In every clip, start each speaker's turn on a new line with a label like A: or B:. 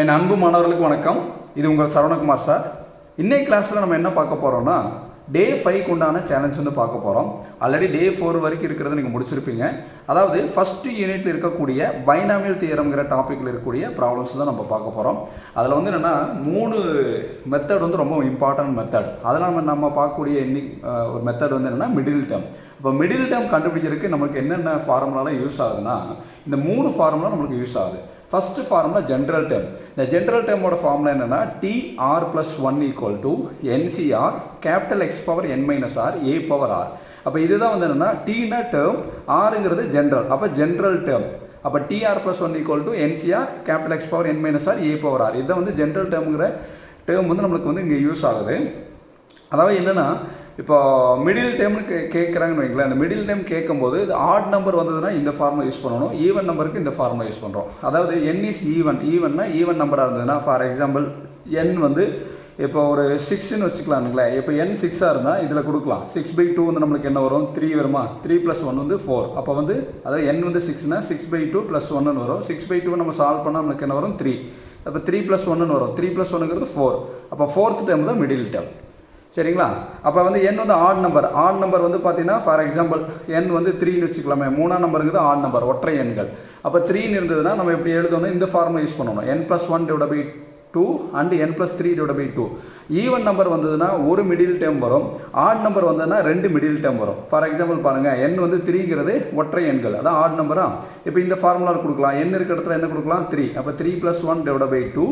A: என் அன்பு மாணவர்களுக்கு வணக்கம். இது உங்கள் சரவணகுமார் சார். இன்னைக்கு கிளாஸில் நம்ம என்ன பார்க்க போகிறோம்னா டே 5க்கு உண்டான சேலஞ்ச் வந்து பார்க்க போகிறோம். ஆல்ரெடி டே 4 வரைக்கும் இருக்கிறத நீங்கள் முடிச்சிருப்பீங்க. அதாவது ஃபஸ்ட்டு யூனிட்டில் இருக்கக்கூடிய பைனாமியல் தியரம்ங்கிற டாப்பிக்கில் இருக்கக்கூடிய ப்ராப்ளம்ஸ் தான் நம்ம பார்க்க போகிறோம். அதில் வந்து என்னென்னா 3 மெத்தட் வந்து ரொம்ப இம்பார்ட்டன்ட் மெத்தட். அதெல்லாம் நம்ம பார்க்கக்கூடிய ஒரு மெத்தட் வந்து என்னென்னா மிடில் டேர்ம். இப்போ மிடில் டேர்ம் கண்டுபிடிக்கிறதுக்கு நமக்கு என்னென்ன ஃபார்முலாலாம் யூஸ் ஆகுதுன்னா இந்த 3 ஃபார்முலா நம்மளுக்கு யூஸ் ஆகுது. First formula general term. இந்த ஜென்ரல் டேர்மோட ஃபார்முலா என்னென்னா TR+1 = NCR capital X power N - R A power R. அப்போ இதுதான் வந்து என்னென்னா டீனா டேர்ம், ஆருங்கிறது ஜென்ரல். அப்போ ஜென்ரல் டேர்ம். அப்போ TR+1 = NCR capital X power N - R A power R. இதுதான் வந்து ஜென்ரல் டேர்முங்கிற டேர்ம் வந்து நம்மளுக்கு வந்து இங்கே யூஸ் ஆகுது. அதாவது என்னென்னா இப்போ மிடில் டேர்ம்னு கேட்குறாங்கன்னு வைங்களேன். அந்த மிடில் டேர்ம் கேட்கும்போது இது ஆட் நம்பர் வந்ததுன்னா இந்த ஃபார்முலா யூஸ் பண்ணணும், ஈவன் நம்பருக்கு இந்த ஃபார்முலா யூஸ் பண்ணுறோம். அதாவது n இஸ் ஈவன்னா ஈவன் நம்பராக இருந்ததுன்னா ஃபார் எக்ஸாம்பிள் n வந்து இப்போ ஒரு 6ன்னு வச்சுக்கலாம்ங்களேன். இப்போ n 6ஆக இருந்தால் இதில் கொடுக்கலாம். 6/2 வந்து நம்மளுக்கு என்ன வரும்? 3 வருமா? 3 + 1 வந்து 4. அப்போ வந்து அதாவது n வந்து 6னா 6/2 + 1ன்னு வரும். 6/2 நம்ம சால்வ் பண்ணால் நம்மளுக்கு என்ன வரும்? 3. அப்போ 3 + 1ன்னு வரும். 3 + 1ங்கிறது 4. அப்போ 4th டேர்ம் தான் மிடில் டேர்ம். சரிங்களா? அப்போ வந்து n வந்து ஆட் நம்பர் வந்து பார்த்தீங்கன்னா ஃபார் எக்ஸாம்பிள் n வந்து 3ன்னு வச்சுக்கலாமே. 3ஆம் நம்பருங்கிறது ஆட் நம்பர், ஒற்றை எண்கள். அப்போ 3ன்னு இருந்ததுன்னா நம்ம எப்படி எழுதணும்? இந்த ஃபார்முலா யூஸ் பண்ணணும். n+1/2 and n+3/2. Even number வந்ததுன்னா ஒரு மிடில் டேர்ம் வரும், ஆட் நம்பர் வந்ததுன்னா 2 மிடில் டேர்ம் வரும். ஃபார் எக்ஸாம்பிள் பாருங்கள், n வந்து 3ங்கிறது ஒற்றை எண்கள், அதான் ஆட் நம்பரா. இப்போ இந்த ஃபார்முலா கொடுக்கலாம். n இருக்கிற இடத்துல என்ன கொடுக்கலாம்? 3. அப்போ 3+1/2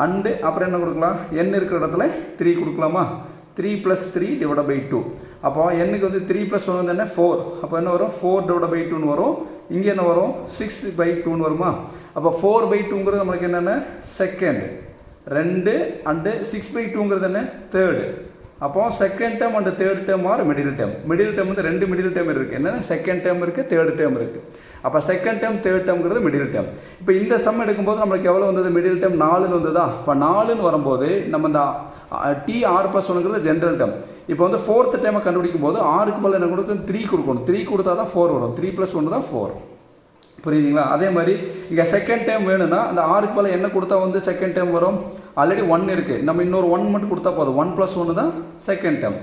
A: அண்டு அப்புறம் என்ன கொடுக்கலாம்? n இருக்கிற இடத்துல 3 கொடுக்கலாமா? 3 + 3/2. அப்போ n-க்கு வந்து 3 + 1 வந்து என்ன? 4. அப்போ என்ன வரும்? 4/2ன்னு வரும். இங்கே என்ன வரும்? 6/2ன்னு வருமா? அப்போ 4/2ங்கிறது நம்மளுக்கு என்னென்ன? செகண்ட். 2 அண்டு 6/2ங்கிறது என்ன? தேர்டு. அப்போ second term and third term are middle term. Middle term வந்து 2 மிடில் டேர்ம் இருக்குது. என்னென்ன? செகண்ட் டேர்ம் இருக்குது, தேர்ட் டேர்ம் இருக்குது. அப்போ செகண்ட் டேர்ம் தேர்ட் டேர்ம்ங்கிறது மிடில் டேர்ம். இப்போ இந்த சம் எடுக்கும்போது நம்மளுக்கு எவ்வளோ வந்தது? மிடில் டேர்ம் 4ன்னு வந்ததா? இப்போ 4ன்னு வரும்போது நம்ம இந்த TR+1ங்கிறது ஜென்ரல் டேர்ம். இப்போ வந்து 4th டேர்மை கண்டுபிடிக்கும் போது ஆருக்கு பதில் என்ன கொடுத்து 3 கொடுக்கணும். 3 கொடுத்தா தான் 4 வரும். 3 + 1 தான் 4. புரியுதுங்களா? அதே மாதிரி இங்கே செகண்ட் டேர்ம் வேணும்னா அந்த ஆருக்கு பதில் என்ன கொடுத்தா வந்து செகண்ட் டேர்ம் வரும்? ஆல்ரெடி 1 இருக்குது, நம்ம இன்னொரு 1 மட்டும் கொடுத்தா போதும். 1 + 1 தான் செகண்ட் டேர்ம்.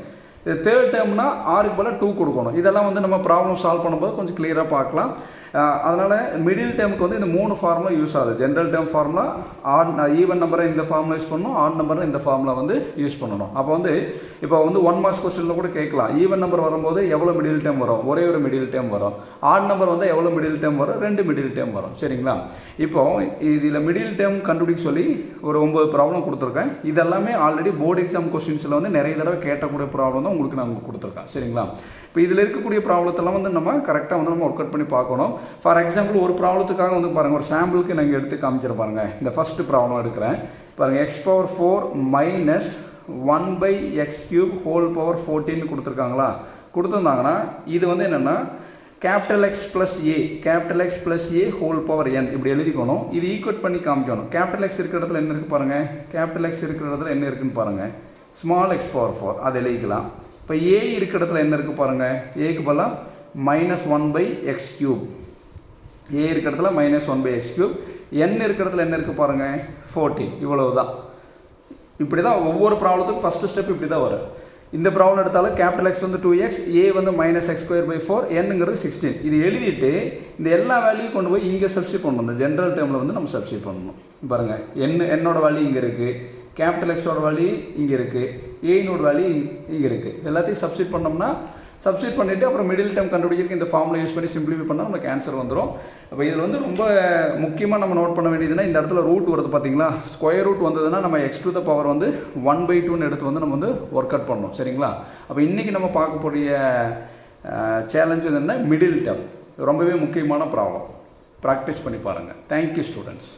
A: இது தேர்ட் டேர்ம்னா ஆருக்கு பதில் 2 கொடுக்கணும். இதெல்லாம் வந்து நம்ம ப்ராப்ளம் சால்வ் பண்ணும்போது கொஞ்சம் கிளியராக பார்க்கலாம். அதனால் மிடில் டேர்முக்கு வந்து இந்த 3 ஃபார்முலா யூஸ் ஆகுது. ஜென்ரல் டேர்ம் ஃபார்முலா, ஈவன் நம்பரை இந்த ஃபார்முலா யூஸ் பண்ணணும், ஆட் நம்பரை இந்த ஃபார்முலா வந்து யூஸ் பண்ணணும். அப்போ வந்து இப்போ வந்து 1 மார்க்ஸ் கொஸ்டினில் கூட கேட்கலாம். ஈவன் நம்பர் வரும்போது எவ்வளோ மிடில் டேர்ம் வரும்? ஒரே ஒரு மிடில் டேர்ம் வரும். ஆட் நம்பர் வந்து எவ்வளோ மிடில் டேர்ம் வரும்? 2 மிடில் டேர்ம் வரும். சரிங்களா? இப்போ இதில் மிடில் டேர்ம் கண்டுபிடிக்க சொல்லி ஒரு 9 ப்ராப்ளம் கொடுத்துருக்கேன். இதெல்லாமே ஆல்ரெடி போர்டு எக்ஸாம் கொஸ்டின்ஸில் வந்து நிறைய தடவை கேட்டக்கூடிய ப்ராப்ளம் தான் உங்களுக்கு நான் கொடுத்துருக்கேன். சரிங்களா? இப்போ இதில் இருக்கக்கூடிய ப்ராப்ளத்தெல்லாம் வந்து நம்ம கரெக்டாக வந்து நம்ம ஒர்க் அவுட் பண்ணி பார்க்கணும். ஃபார் எக்ஸாம்பிள் ஒரு ப்ராப்ளத்துக்காக வந்து பாருங்கள், ஒரு சாம்பிளுக்கு நாங்கள் எடுத்து காமிச்சிட பாருங்கள். இந்த ஃபஸ்ட்டு ப்ராப்ளம் எடுக்கிறேன் பாருங்கள். x⁴ - 1/x³ 14 கொடுத்துருக்காங்களா? கொடுத்துருந்தாங்கன்னா இது வந்து என்னென்னா X + A n இப்படி எழுதிக்கணும். இது ஈக்குவேட் பண்ணி காமிக்கணும். X இருக்கிற இடத்துல என்ன இருக்குது பாருங்கள். X இருக்கிற இடத்துல என்ன இருக்குன்னு பாருங்கள். x⁴ அது எழுதிக்கலாம். இப்போ A இருக்கிற இடத்துல என்ன இருக்குது பாருங்கள். ஏக்கு பதிலாக -1/x³. A இருக்கிற இடத்துல -1/x³. n இருக்கிற இடத்துல என்ன இருக்குது பாருங்கள். 14. இவ்வளவு தான். இப்படி தான் ஒவ்வொரு ப்ராப்ளத்துக்கும் ஃபஸ்ட்டு ஸ்டெப் இப்படி தான் வரும். இந்த ப்ராப்ளம் எடுத்தாலும் X வந்து 2x, A வந்து -x²/4, n-ங்கிறது 16. இது எழுதிட்டு இந்த எல்லா வேல்யூயும் கொண்டு போய் இங்கே சப்ஸ்டிட் பண்ணணும். இந்த ஜென்ரல் டேர்மில் வந்து நம்ம சப்ஸ்டிட் பண்ணணும். பாருங்கள், என்னோட வேல்யூ இங்கே இருக்குது, Xோட வேல்யூ இங்கே இருக்குது, ஏனோட வேல்யூ இங்கே இருக்குது. எல்லாத்தையும் சப்ஸ்டிட் பண்ணோம்னா சப்ஸ்டிட் பண்ணிவிட்டு அப்புறம் மிடில் டேர்ம் கண்டுபிடிக்கிறதுக்கு இந்த ஃபார்முலா யூஸ் பண்ணி சிம்பிளிஃபை பண்ணால் நமக்கு ஆன்சர் வந்துடும். அப்போ இதில் வந்து ரொம்ப முக்கியமாக நம்ம நோட் பண்ண வேண்டியதுன்னா இந்த இடத்துல ரூட் வருது பார்த்தீங்களா? ஸ்கொயர் ரூட் வந்ததுன்னா நம்ம x⁴ வந்து 1/2ன்னு எடுத்து வந்து நம்ம வந்து ஒர்க் அவுட் பண்ணணும். சரிங்களா? அப்போ இன்றைக்கி நம்ம பார்க்கக்கூடிய சேலஞ்சு என்ன? Middle term. ரொம்பவே முக்கியமான ப்ராப்ளம். ப்ராக்டிஸ் பண்ணி பாருங்கள். Thank you students.